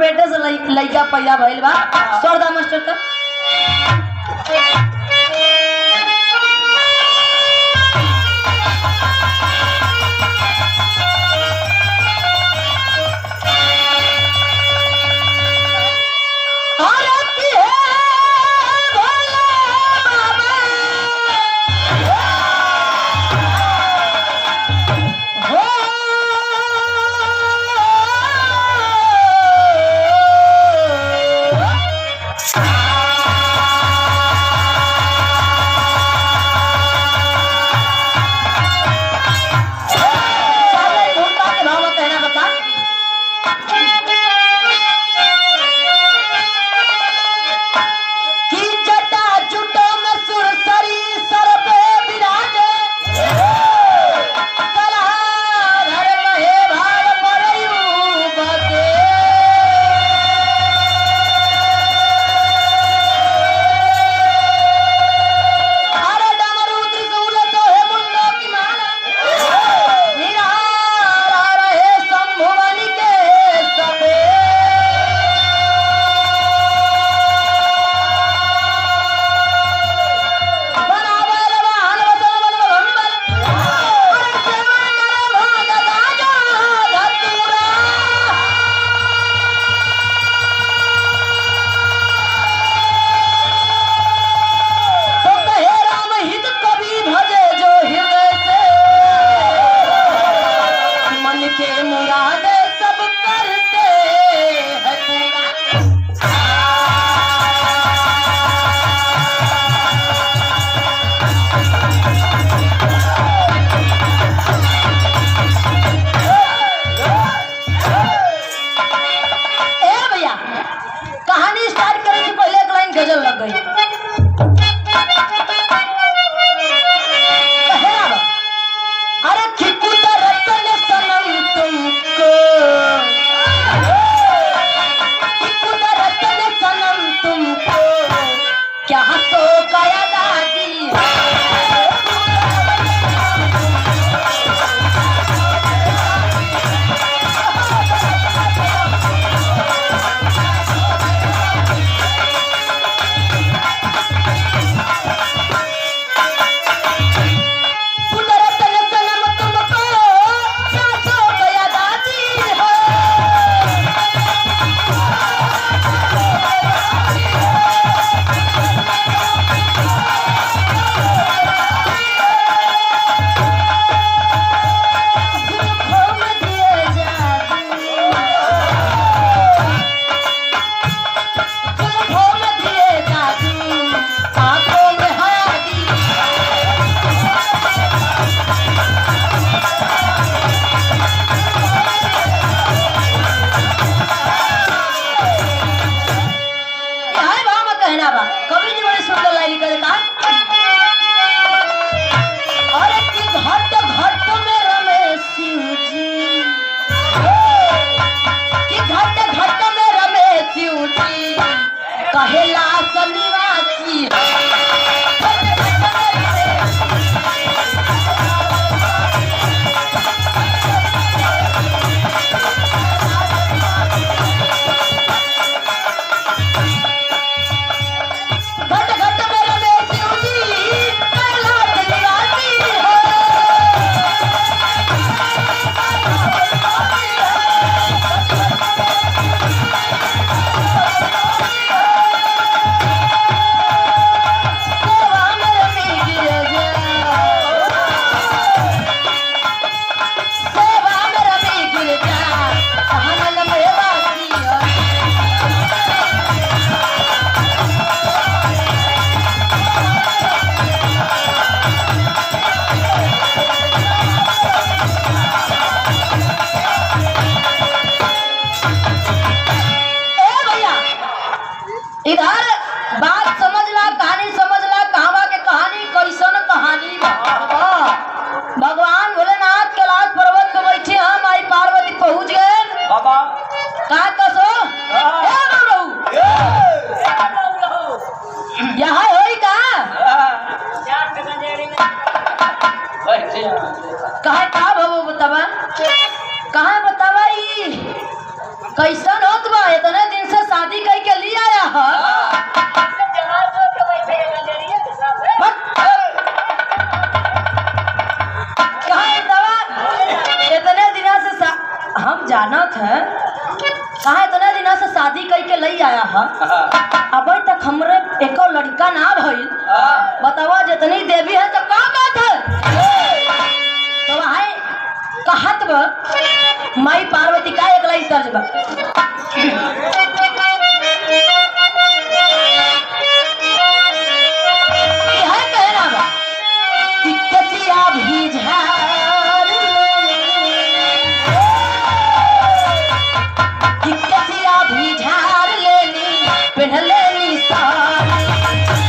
पेटे से लइका पैदा भइल बा। सरदा मास्टर का गजल लग गई। अरे रतन सनम तुमको, रतन सनम तुमको क्या सो गया दादी। कवि जी बड़े सुंदर लाइन लिखे का। अरे कि घट घट में रमे शिव जी, कि घट घट में रमे शिव जी कहेला सनिवासी। इधर बात समझला, कहानी समझला, कहवा के कहानी कैसन कहानी बा। भगवान भोलेनाथ कैलाश पर्वत पे बैठे हम माई पार्वती पहुंच गए बाबा का कसो यहाँ होई का कहे का बाबू बतावा, कहा बतावा कैसन होत बा इतने दिन से शादी कई के लिए आया है इतने दिन से हम जानत है कहा इतने दिन से शादी कई के ले आया है अभी तक हमरे एको लड़का ना भइल बतावा जितनी देवी है तो का बात है तो वहाँ कहत बा माई पार्वती का एक लाई तर्ज बा यह कहना बा कि कसिया भी झार कि कसिया भी झार लेनी पहन लेनी साड़ी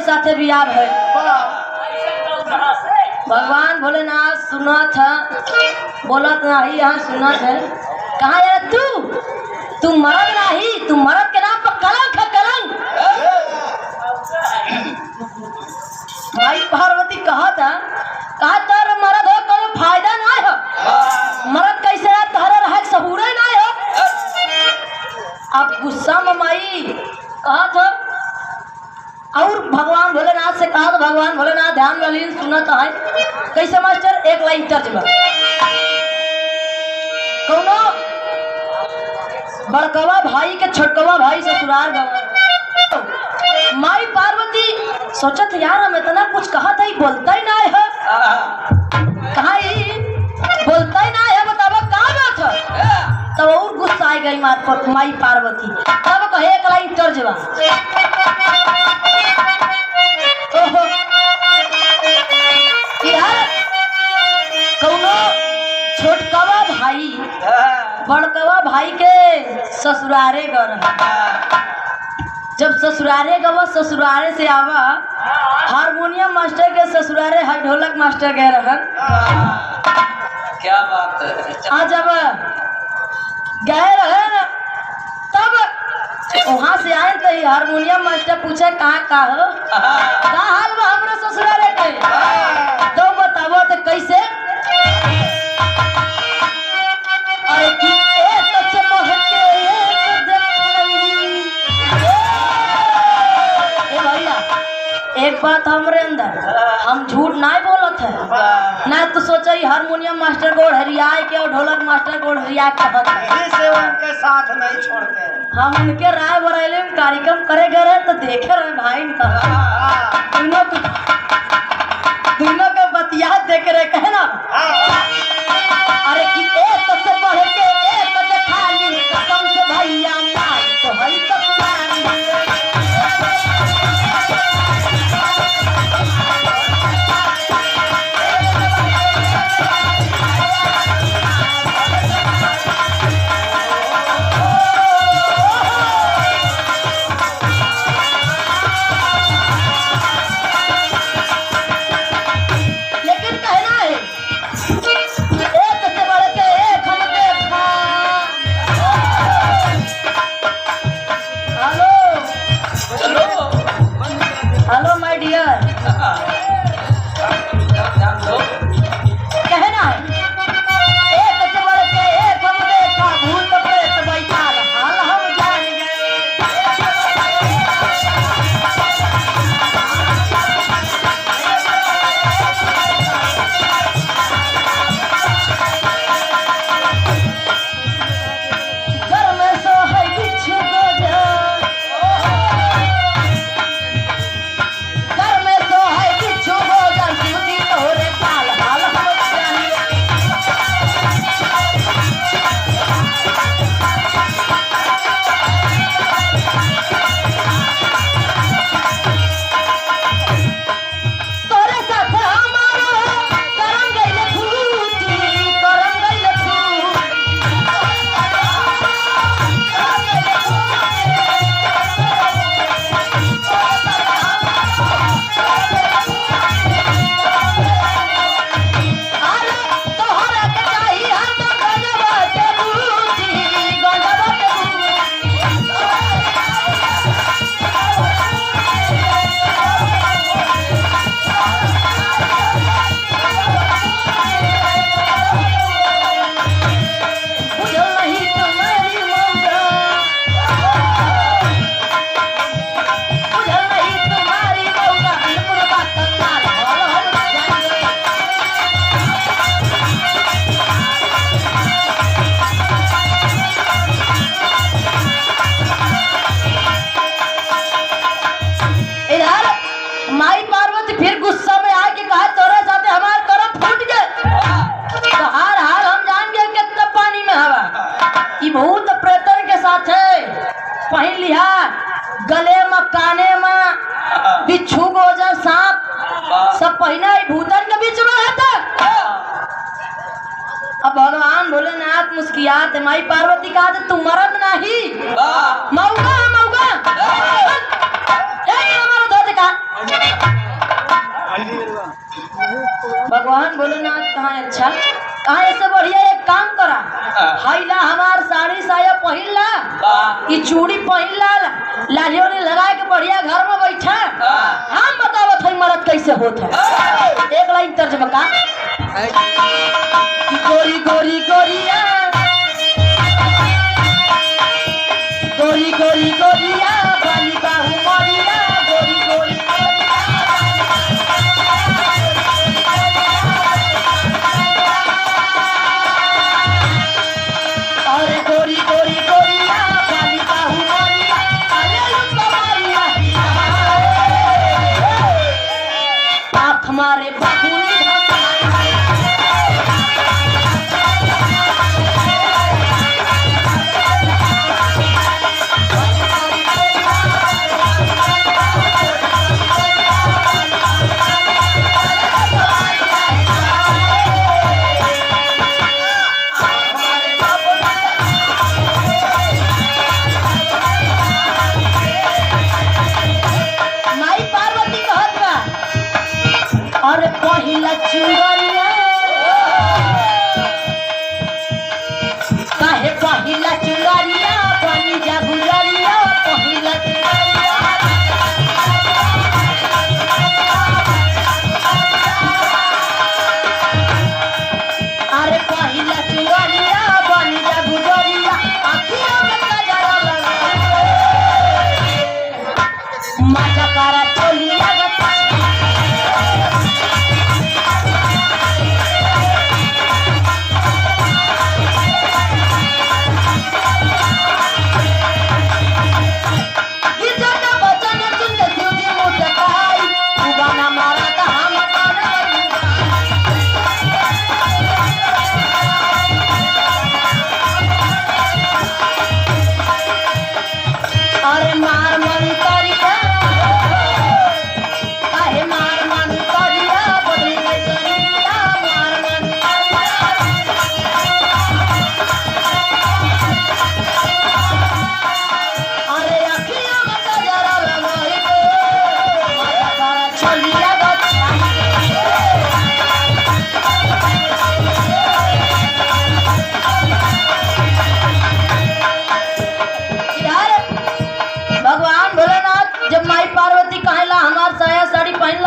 साथे बियाह भइल भगवान भोलेनाथ सुनत है बोलत नहीं यहाँ सुनत है कहाँ यार तू मरद नहीं तू मरद के नाम पर कलंक है कलंक भाई पार्वती कहा था कहा तर मरद हो कोनो फायदा नहीं हो मरद कैसे है तहरा रह सहूरे नहीं हो अब गुस्सा में माई कहा था और भगवान भोलेनाथ से कहा तो भगवान भोलेनाथ ध्यान वाली सुनत है कैसे मास्टर एक लाइन तर्जमा कौनो बड़कवा भाई के छोटकवा भाई ससुराल गवा माई पार्वती सोचत यार हम इतना कुछ कहा था बोलता ही ना है कहा बोलता ही ना है बतावा कहा बात है तब और गुस्सा आ गई माई पार्वती तब कहे एक लाइन तर्जमा यार कौनो छोटकवा भाई बड़कवा भाई के ससुरारे घर जब ससुरारे गवा ससुरारे से आवा हारमोनियम मास्टर के ससुरारे ढोलक मास्टर के रहन क्या बात है। आज जब गए रहे ना तब वहां से आए तो हारमोनियम मास्टर पूछे कहाँ का हो का हाल बा हमरा ससुराल के तो बताबो तो कैसे अरे की एक चलो है के ए भैया एक बात हमरे अंदर हम झूठ नहीं बोलत है ना तो सोचा हारमोनियम मास्टर गोड़ हरियाए के और ढोलक मास्टर गोड़ हरिया कहत से उनके साथ नहीं छोड़ते। हम उनके राय बरेली में कार्यक्रम करे गए रहे तो देखे रहे भाई दोनों के बतिया देख रहे कहे ना अरे कि एक से बढ़ के एक खाली कसम से भैया मार तो हई तो हेलो माय डियर कहना है एक चवर के एक हम देखा भूत प्रेत बैठाल हाल हम जान गए घर में सो है बिच्छू गोजा माई पार्वती फिर गुस्सा में आके कहा तोरे साथे हमार करम फूट गए तो हार हाल हम जान गए कितना पानी में हवा ई भूत प्रेतन के साथे पहन लिया गले में काने में बिच्छू गोजर सांप सब पहना ही भूतन के बीच में रहता। अब भगवान भोलेनाथ मुस्कियात माई पार्वती कहा तू मरद नहीं मौका मौका भगवान भोलेनाथ कहा अच्छा कहा ऐसे बढ़िया एक काम करा हाइला हमार साड़ी साया पहन ला ये चूड़ी पहन ला लालियों ने लगा के बढ़िया घर में बैठा हम बतावत है मरद कैसे होता है। एक लाइन तर्जमा का गोरी गोरी गोरिया गोरी गोरी गोरिया बाली बाहू मोरिया गोरी गोरी अरे गोरी गोरी गोरिया बाली बाहू मोरिया अरे लुका मारिया आँख मारे बाहू जा चुनरिया बन जा गुजरिया अखियों में कजरा लगा मजा करा चोलिया गता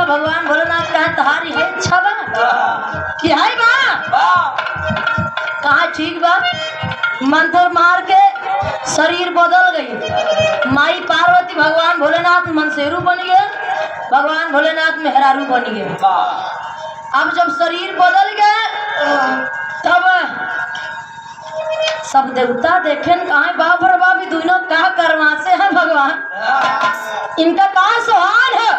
भगवान भोलेनाथ कहा तहारी है इच्छा बा कि है बा कहा ठीक बा मंत्र मार के शरीर बदल गई माई पार्वती भगवान भोलेनाथ मनसेरू बन गए भगवान भोलेनाथ मेहरारू बन गए अब जब शरीर बदल गए तब सब देवता देखें कहा बाप रे बाप दोनों कहा करवा से है भगवान इनका कहा सुहान है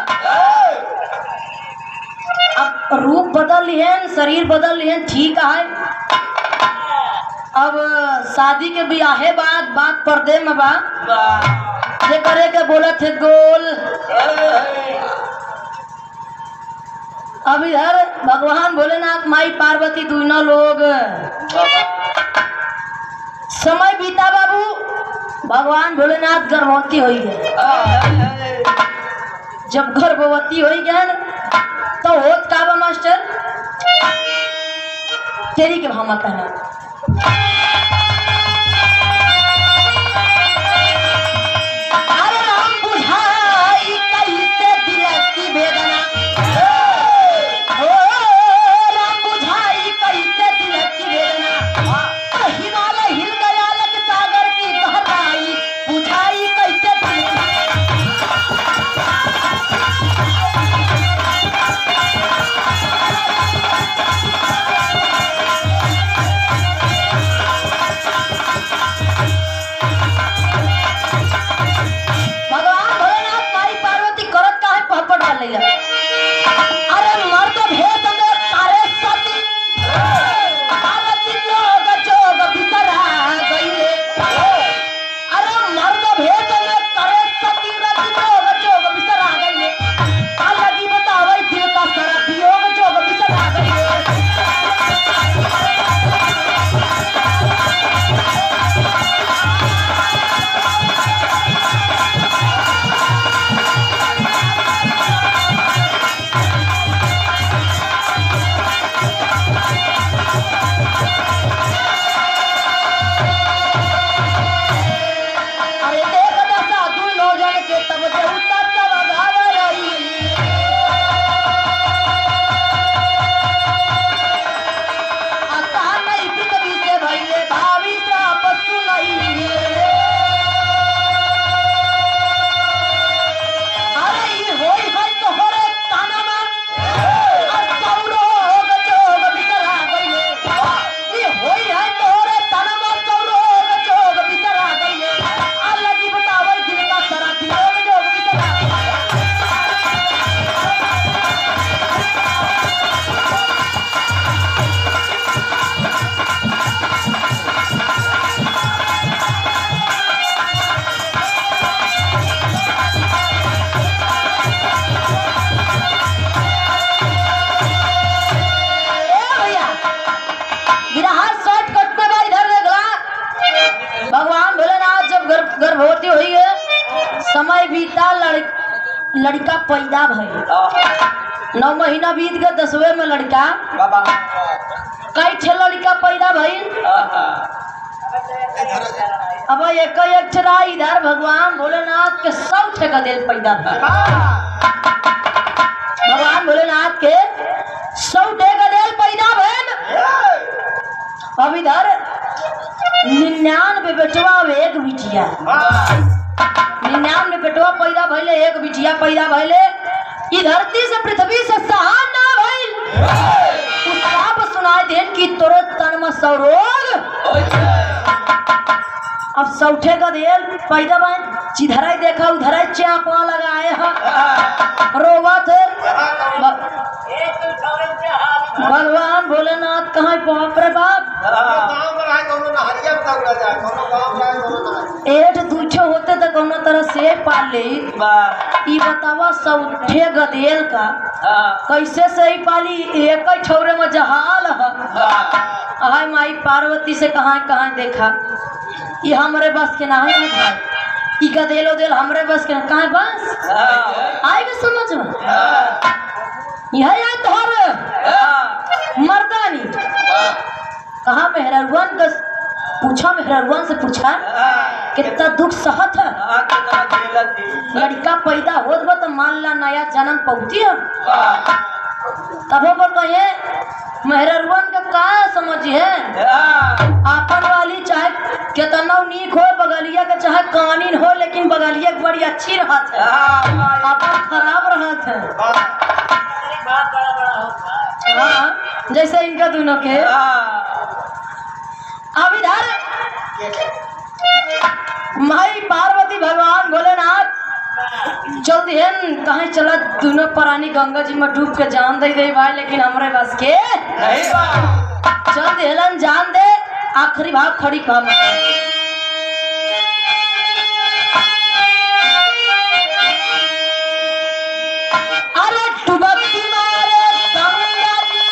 अब रूप बदल लिए शरीर बदल लिए ठीक है अब शादी के ब्याहे बात पर्दे में जे करे के बोला थे गोल अब इधर भगवान भोलेनाथ माई पार्वती दोनों लोग समय बीता बाबू भगवान भोलेनाथ गर्भवती हुई है जब गर्भवती हो गए तो होत का बा मास्टर तेरी के भामा कहना अरे राम बुझाई कैसे दिल की वेदना ओ राम बुझाई कैसे दिल की वेदना हिमालय हिल गया लग सागर की गहराई बुझाई कैसे दिल अरे मर्द भेद में तारे सती जोग जोग बिसरा गईले अरे मर्द भेद में तारे सती जोग जोग बिसरा गईले अलगी बतावे दिल का सरा योग जोग बिसरा गईले गर्भवती हुई है समय बीता लड़का पैदा भई 9 महीना बीत गए 10वें में लड़का कई ठे लड़का पैदा भई अब एक ठेरा इधर भगवान भोलेनाथ के सब ठेका दिल पैदा भगवान भोलेनाथ के सब ठेका दिल पैदा भइल अब इधर 99 बेटवा अब एक बिटिया, 99 बेटवा पैदा भइले, एक बिटिया पैदा भइले। ई धरती से पृथ्वी से सहान ना भइल, उसका सुनाई देन कि तोरे तन में सौरोग। अब सौठे का देल पैदा बन जिधर ही देखा उधर ही चापा लगाए हैं, रोवत है। भगवान भोलेनाथ कहाँ बाप रे बाप, एठ दूछो होते तो कोनो तरह से पाल ले। ई बतावा सौठे गदेल का कैसे सही पाली, एक ही ठौरे में जहाल है। माई पार्वती से कहाँ कहाँ देखा, ये हमरे बस के ना है भाई, ई गदेल उदेल हमरे बस के कहाँ बस आएगा समझ में। यह तोहर मर्दानी कहा मेहरवन का पूछा, मेहरवन से पूछा कितना दुख सहत है। लड़का पैदा होत बा तो मान ला नया जन्म पहुंची है, तबो पर कहे मेहरवन का का समझ है। आपन वाली चाहे कितना नीक हो, बगलिया के चाहे कानीन हो, लेकिन बगलिया बड़ी अच्छी रहत है, आपन खराब रहत है। हाँ, जैसे इनका दोनों के। अब इधर माई पार्वती भगवान भोलेनाथ चलती है कहीं चला, दोनों प्राणी गंगा जी में डूब के जान दे दे भाई, लेकिन हमरे बस के चल देलन जान दे। आखिरी भाग खड़ी काम अरे डुबकी मारे गंगा जी,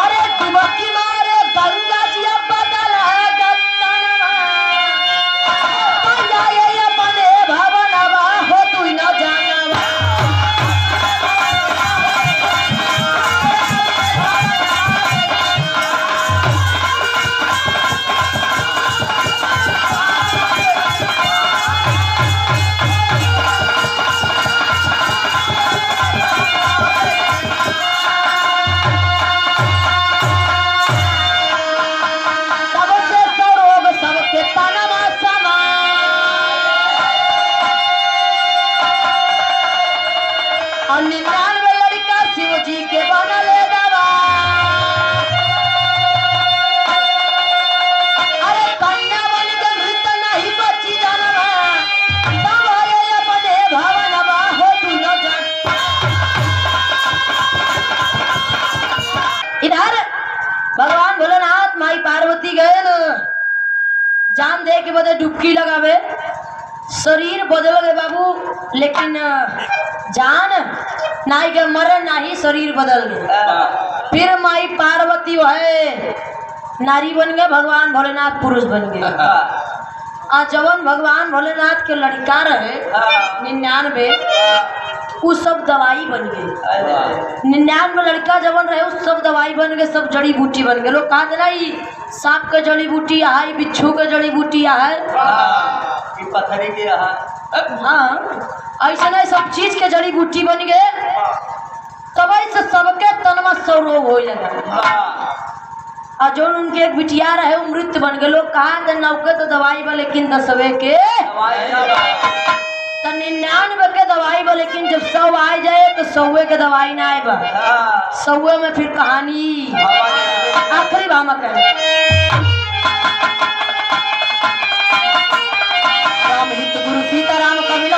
अरे डुबकी मारे गंगा जी बदल बने भवनवा हो तू न जानवा। और 99 लड़का शिव जी के बनले दवा, अरे कन्या बन के मृत नहीं बची जानवा, दवाए अपने भवनवा हो तू न जान। इधर भगवान भोलेनाथ माई पार्वती गए न जान दे के बदे डुबकी लगावे, शरीर बदल गए बाबू, लेकिन जान नाई के मरे नाही, शरीर बदल गए। फिर माई पार्वती है नारी बन गए, भगवान भोलेनाथ पुरुष बन गए। जवन भगवान भोलेनाथ के लड़का रहे 99, वो सब दवाई बन गए। 99 लड़का जवन रहे उस सब दवाई बन गए, सब जड़ी बूटी बन गए। लोग कहा ना सांप के जड़ी बूटी है, बिच्छू के जड़ी बूटी है, पत्थरी के हाँ ऐसा नहीं सब चीज के जड़ी बूटी बन गए। तब से सबके तन में सब रोग हो लगा। और जो उनके एक बिटिया रहे वो मृत बन गए। लोग कहा नौके तो दवाई बा, लेकिन 10वें के तो 99 के दवाई बा, लेकिन जब 100 आ जाए तो 100 के दवाई ना आए बा। 100 में फिर कहानी आखिरी भामा कहे राम हित गुरु सीताराम कबीर